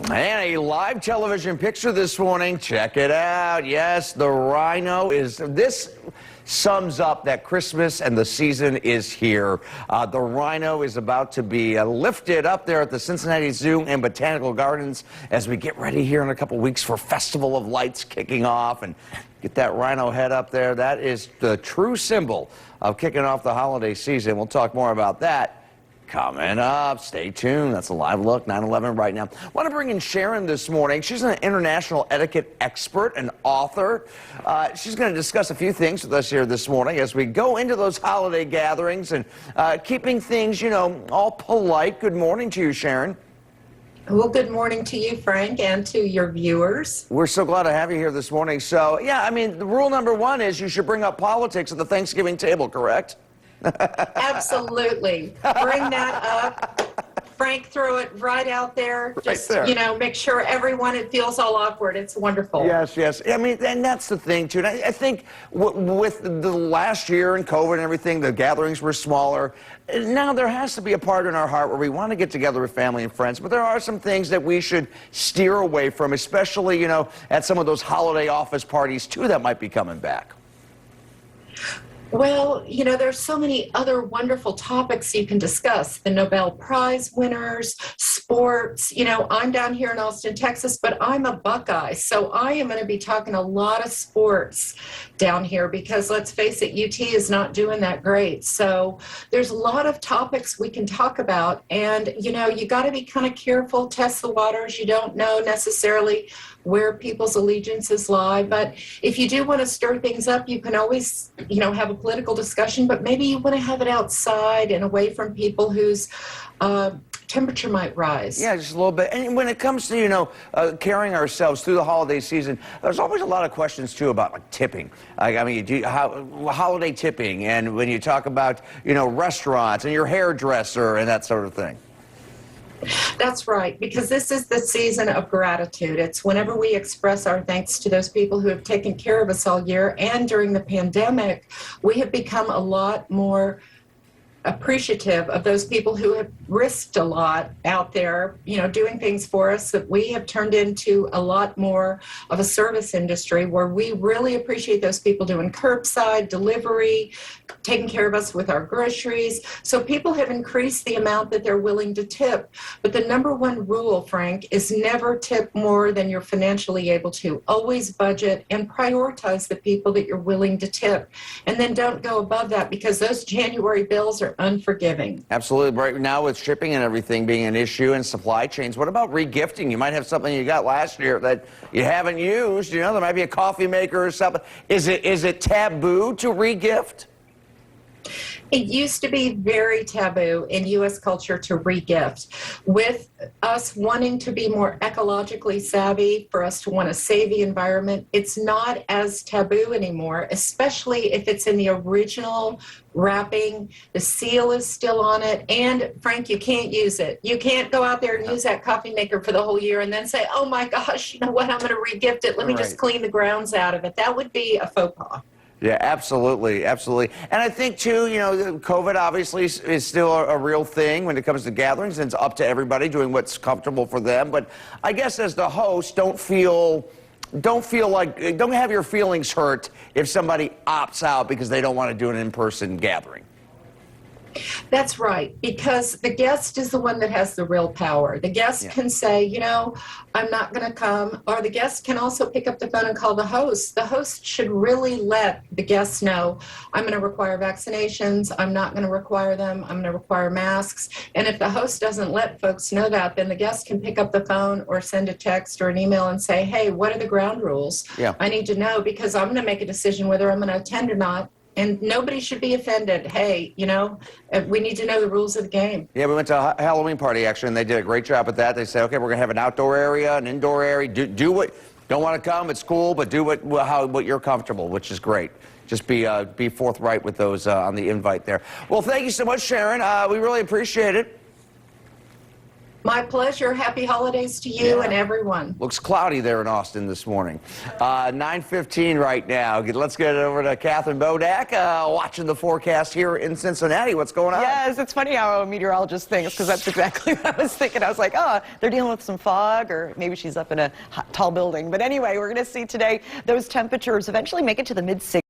And a live television picture this morning. Check it out. Yes, the rhino is... This sums up that Christmas and the season is here. The rhino is about to be lifted up there at the Cincinnati Zoo and Botanical Gardens as we get ready here in a couple weeks for Festival of Lights kicking off. And get that rhino head up there. That is the true symbol of kicking off the holiday season. We'll talk more about that coming up. Stay tuned. That's a live look, 9/11 right now. I want to bring in Sharon this morning. She's an international etiquette expert and author. She's going to discuss a few things with us here this morning as we go into those holiday gatherings and keeping things, you know, all polite. Good morning to you, Sharon. Well, good morning to you, Frank, and to your viewers. We're so glad to have you here this morning. So, yeah, I mean, the rule number one is you should bring up politics at the Thanksgiving table, correct? Absolutely. Bring that up. Frank, throw it right out there. Just, right there. You know, make sure everyone, it feels all awkward. It's wonderful. Yes, yes. I mean, and that's the thing, too. And I think with the last year and COVID and everything, the gatherings were smaller. Now there has to be a part in our heart where we want to get together with family and friends, but there are some things that we should steer away from, especially, you know, at some of those holiday office parties, too, that might be coming back. Well, you know, there's so many other wonderful topics you can discuss. The Nobel Prize winners, sports. You know, I'm down here in Austin, Texas, but I'm a Buckeye. So I am going to be talking a lot of sports down here because, let's face it, UT is not doing that great. So there's a lot of topics we can talk about. And, you know, you got to be kind of careful, test the waters. You don't know necessarily where people's allegiances lie. But if you do want to stir things up, you can always, you know, have a political discussion, but maybe you want to have it outside and away from people whose temperature might rise. Yeah, just a little bit. And when it comes to, you know, carrying ourselves through the holiday season, there's always a lot of questions, too, about like tipping. I mean, holiday tipping, and when you talk about, you know, restaurants and your hairdresser and that sort of thing. That's right, because this is the season of gratitude. It's whenever we express our thanks to those people who have taken care of us all year. And during the pandemic, we have become a lot more appreciative of those people who have risked a lot out there, you know, doing things for us, that we have turned into a lot more of a service industry where we really appreciate those people doing curbside delivery, taking care of us with our groceries. So people have increased the amount that they're willing to tip. But the number one rule, Frank, is never tip more than you're financially able to. Always budget and prioritize the people that you're willing to tip. And then don't go above that, because those January bills are unforgiving. Absolutely. Right now with shipping and everything being an issue and supply chains, what about regifting? You might have something you got last year that you haven't used. You know, there might be a coffee maker or something. Is it taboo to regift? It used to be very taboo in U.S. culture to regift. With us wanting to be more ecologically savvy, for us to want to save the environment, it's not as taboo anymore, especially if it's in the original wrapping. The seal is still on it. And, Frank, you can't use it. You can't go out there and use that coffee maker for the whole year and then say, oh, my gosh, you know what, I'm going to regift it. Let me just clean the grounds out of it. That would be a faux pas. Yeah, absolutely, absolutely. And I think, too, you know, COVID obviously is still a real thing when it comes to gatherings, and it's up to everybody doing what's comfortable for them. But I guess as the host, don't have your feelings hurt if somebody opts out because they don't want to do an in-person gathering. That's right, because the guest is the one that has the real power. The guest can say, you know, I'm not going to come, or the guest can also pick up the phone and call the host. The host should really let the guests know, I'm going to require vaccinations, I'm not going to require them, I'm going to require masks. And if the host doesn't let folks know that, then the guest can pick up the phone or send a text or an email and say, hey, what are the ground rules? Yeah. I need to know, because I'm going to make a decision whether I'm going to attend or not. And nobody should be offended. Hey, you know, we need to know the rules of the game. Yeah, we went to a Halloween party, actually, and they did a great job at that. They said, okay, we're going to have an outdoor area, an indoor area. Do what, don't want to come, it's cool, but do what you're comfortable, which is great. Just be forthright with those on the invite there. Well, thank you so much, Sharon. We really appreciate it. My pleasure. Happy holidays to you and everyone. Looks cloudy there in Austin this morning. 9:15 right now. Let's get over to Catherine Bodak, watching the forecast here in Cincinnati. What's going on? Yes, it's funny how a meteorologist thinks, because that's exactly what I was thinking. I was like, oh, they're dealing with some fog, or maybe she's up in a tall building. But anyway, we're going to see today those temperatures eventually make it to the mid-60s.